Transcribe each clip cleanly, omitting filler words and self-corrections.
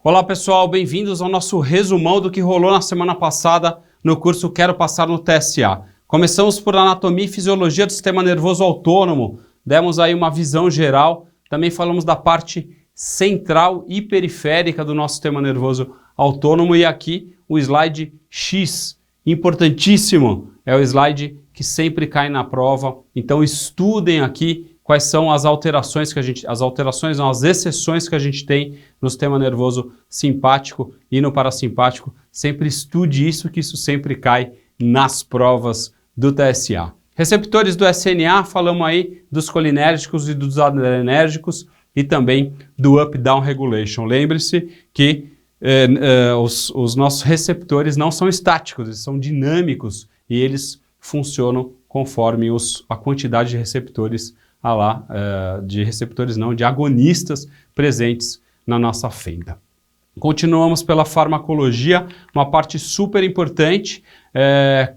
Olá pessoal, bem-vindos ao nosso resumão do que rolou na semana passada no curso Quero Passar no TSA. Começamos por anatomia e fisiologia do sistema nervoso autônomo, demos aí uma visão geral, também falamos da parte central e periférica do nosso sistema nervoso autônomo e aqui o slide X, importantíssimo, é o slide que sempre cai na prova, então estudem aqui quais são as alterações as exceções que a gente tem no sistema nervoso simpático e no parassimpático. Sempre estude isso, que isso sempre cai nas provas do TSA. Receptores do SNA, falamos aí dos colinérgicos e dos adrenérgicos e também do up-down regulation. Lembre-se que os nossos receptores não são estáticos, eles são dinâmicos e eles funcionam conforme a quantidade de receptores de agonistas presentes na nossa fenda. Continuamos pela farmacologia, uma parte super importante,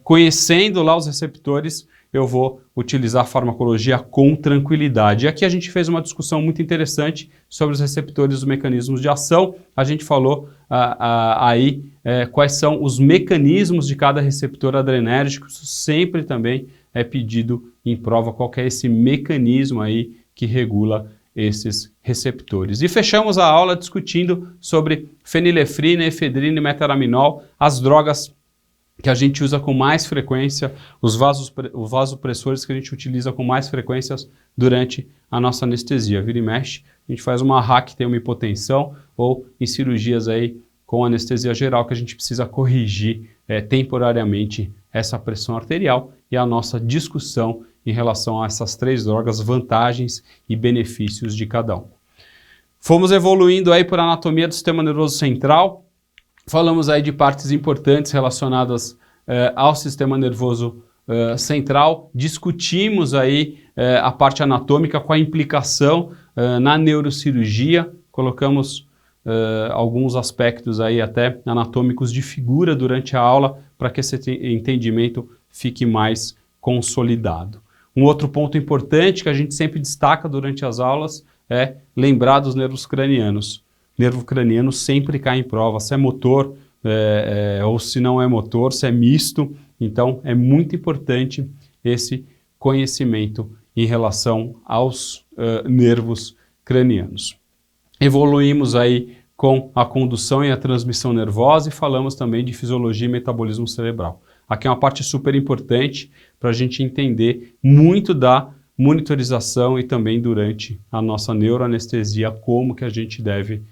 conhecendo lá os receptores, eu vou utilizar a farmacologia com tranquilidade. E aqui a gente fez uma discussão muito interessante sobre os receptores e os mecanismos de ação. A gente falou quais são os mecanismos de cada receptor adrenérgico, isso sempre também é pedido em prova, qual que é esse mecanismo aí que regula esses receptores. E fechamos a aula discutindo sobre fenilefrina, efedrina e metaraminol, as drogas que a gente usa com mais frequência, os vasopressores que a gente utiliza com mais frequências durante a nossa anestesia. Vira e mexe, a gente faz uma HAC, tem uma hipotensão, ou em cirurgias aí com anestesia geral que a gente precisa corrigir temporariamente essa pressão arterial e a nossa discussão em relação a essas três drogas, vantagens e benefícios de cada um. Fomos evoluindo aí por anatomia do sistema nervoso central, falamos aí de partes importantes relacionadas ao sistema nervoso central, discutimos aí a parte anatômica com a implicação na neurocirurgia, colocamos alguns aspectos aí até anatômicos de figura durante a aula para que esse entendimento fique mais consolidado. Um outro ponto importante que a gente sempre destaca durante as aulas é lembrar dos nervos cranianos. Nervo craniano sempre cai em prova, se é motor ou se não é motor, se é misto. Então é muito importante esse conhecimento em relação aos nervos cranianos. Evoluímos aí com a condução e a transmissão nervosa e falamos também de fisiologia e metabolismo cerebral. Aqui é uma parte super importante para a gente entender muito da monitorização e também durante a nossa neuroanestesia, como que a gente deve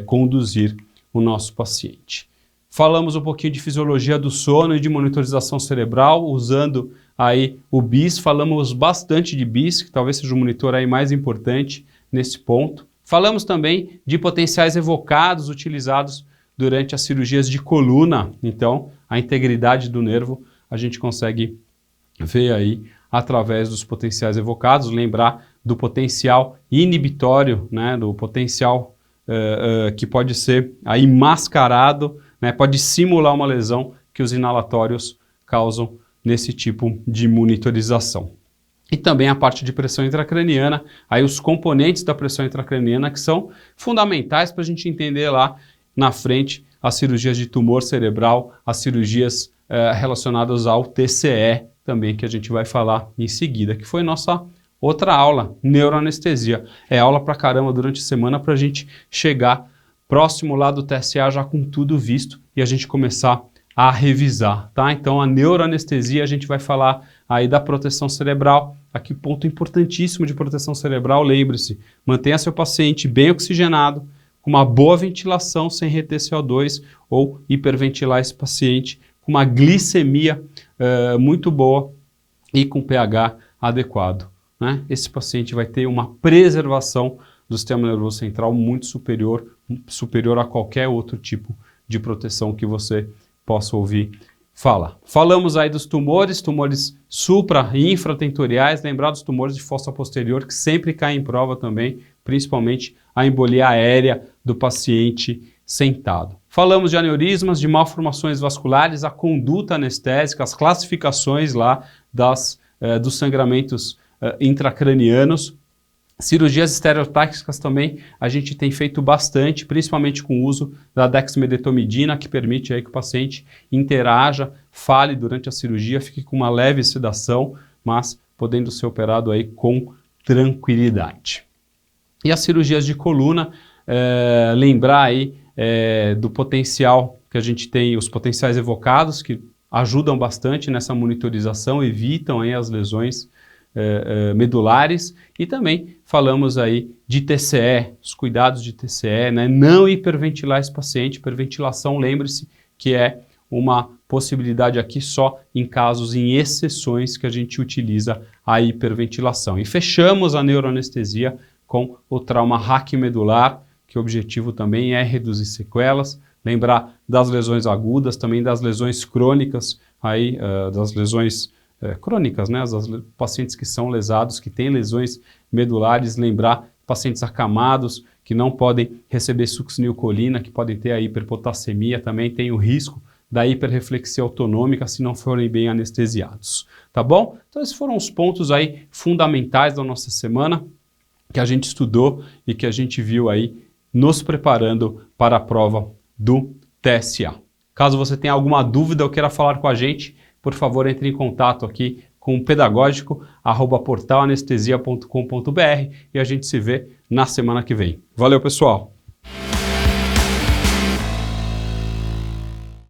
conduzir o nosso paciente. Falamos um pouquinho de fisiologia do sono e de monitorização cerebral, usando aí o BIS, falamos bastante de BIS, que talvez seja o monitor aí mais importante nesse ponto. Falamos também de potenciais evocados utilizados durante as cirurgias de coluna, então a integridade do nervo a gente consegue ver aí através dos potenciais evocados, lembrar do potencial inibitório, né, do potencial que pode ser aí mascarado, né, pode simular uma lesão que os inalatórios causam nesse tipo de monitorização. E também a parte de pressão intracraniana, aí os componentes da pressão intracraniana que são fundamentais para a gente entender lá na frente as cirurgias de tumor cerebral, as cirurgias relacionadas ao TCE também, que a gente vai falar em seguida, que foi nossa outra aula, neuroanestesia. É aula pra caramba durante a semana para a gente chegar próximo lá do TSA já com tudo visto e a gente começar a revisar, tá? Então a neuroanestesia a gente vai falar aí da proteção cerebral. Aqui ponto importantíssimo de proteção cerebral, lembre-se, mantenha seu paciente bem oxigenado, com uma boa ventilação sem reter CO2 ou hiperventilar esse paciente, com uma glicemia muito boa e com pH adequado, né? Esse paciente vai ter uma preservação do sistema nervoso central muito superior a qualquer outro tipo de proteção que você possa ouvir falar. Falamos aí dos tumores supra e infratentoriais, lembrar dos tumores de fossa posterior que sempre caem em prova também, principalmente a embolia aérea do paciente sentado. Falamos de aneurismas, de malformações vasculares, a conduta anestésica, as classificações lá dos sangramentos intracranianos Cirurgias estereotáxicas também a gente tem feito bastante, principalmente com o uso da dexmedetomidina, que permite aí que o paciente interaja, fale durante a cirurgia, fique com uma leve sedação, mas podendo ser operado aí com tranquilidade. E as cirurgias de coluna, lembrar aí do potencial que a gente tem, os potenciais evocados, que ajudam bastante nessa monitorização, evitam aí as lesões medulares, e também falamos aí de TCE, os cuidados de TCE, né? Não hiperventilar esse paciente. Hiperventilação, lembre-se que é uma possibilidade aqui só em casos, em exceções, que a gente utiliza a hiperventilação. E fechamos a neuroanestesia com o trauma raquimedular, que o objetivo também é reduzir sequelas, lembrar das lesões agudas, também das lesões crônicas, aí, das lesões crônicas, né? Pacientes que são lesados, que têm lesões medulares, lembrar pacientes acamados, que não podem receber succinilcolina, que podem ter a hiperpotassemia, também tem o risco da hiperreflexia autonômica se não forem bem anestesiados, tá bom? Então esses foram os pontos aí fundamentais da nossa semana, que a gente estudou e que a gente viu aí nos preparando para a prova do TSA. Caso você tenha alguma dúvida ou queira falar com a gente, por favor, entre em contato aqui com o pedagógico@portalanestesia.com.br e a gente se vê na semana que vem. Valeu, pessoal!